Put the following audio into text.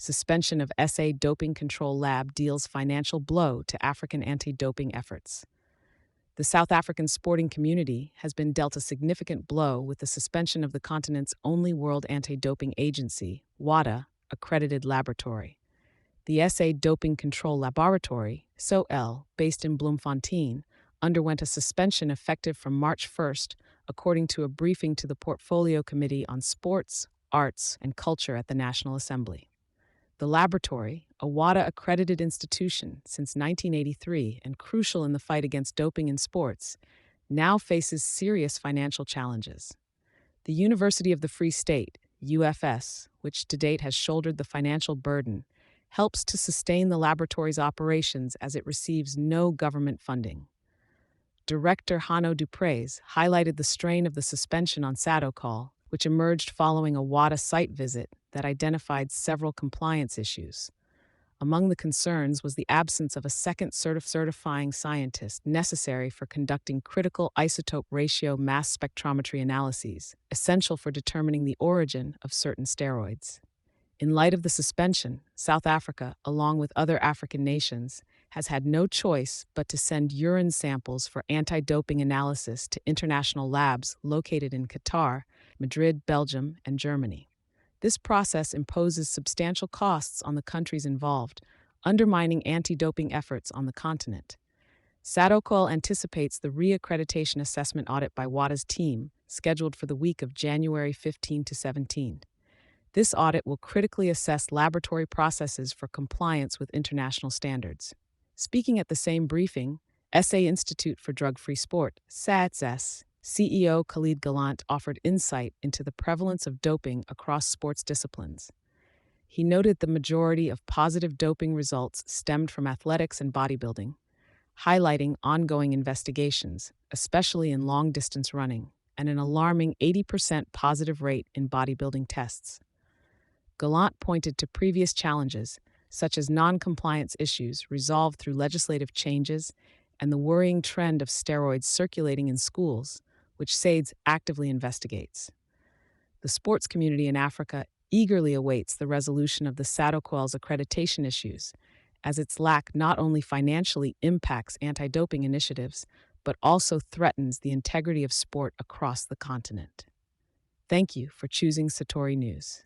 Suspension of SA Doping Control Lab deals financial blow to African anti-doping efforts. The South African sporting community has been dealt a significant blow with the suspension of the continent's only World Anti-Doping Agency, WADA, accredited laboratory. The SA Doping Control Laboratory, SOL, based in Bloemfontein, underwent a suspension effective from March 1st, according to a briefing to the Portfolio Committee on Sports, Arts, and Culture at the National Assembly. The laboratory, a WADA-accredited institution since 1983 and crucial in the fight against doping in sports, now faces serious financial challenges. The University of the Free State, UFS, which to date has shouldered the financial burden, helps to sustain the laboratory's operations as it receives no government funding. Director Hanno Dupreys highlighted the strain of the suspension on SADO, which emerged following a WADA site visit that identified several compliance issues. Among the concerns was the absence of a second certifying scientist necessary for conducting critical isotope ratio mass spectrometry analyses, essential for determining the origin of certain steroids. In light of the suspension, South Africa, along with other African nations, has had no choice but to send urine samples for anti-doping analysis to international labs located in Qatar, Madrid, Belgium, and Germany. This process imposes substantial costs on the countries involved, undermining anti-doping efforts on the continent. SADO anticipates the re-accreditation assessment audit by WADA's team, scheduled for the week of January 15 to 17. This audit will critically assess laboratory processes for compliance with international standards. Speaking at the same briefing, SA Institute for Drug-Free Sport, SADS, CEO Khalid Gallant offered insight into the prevalence of doping across sports disciplines. He noted the majority of positive doping results stemmed from athletics and bodybuilding, highlighting ongoing investigations, especially in long-distance running, and an alarming 80% positive rate in bodybuilding tests. Gallant pointed to previous challenges, such as non-compliance issues resolved through legislative changes and the worrying trend of steroids circulating in schools, which SADS actively investigates. The sports community in Africa eagerly awaits the resolution of the SADO's accreditation issues, as its lack not only financially impacts anti-doping initiatives, but also threatens the integrity of sport across the continent. Thank you for choosing Satori News.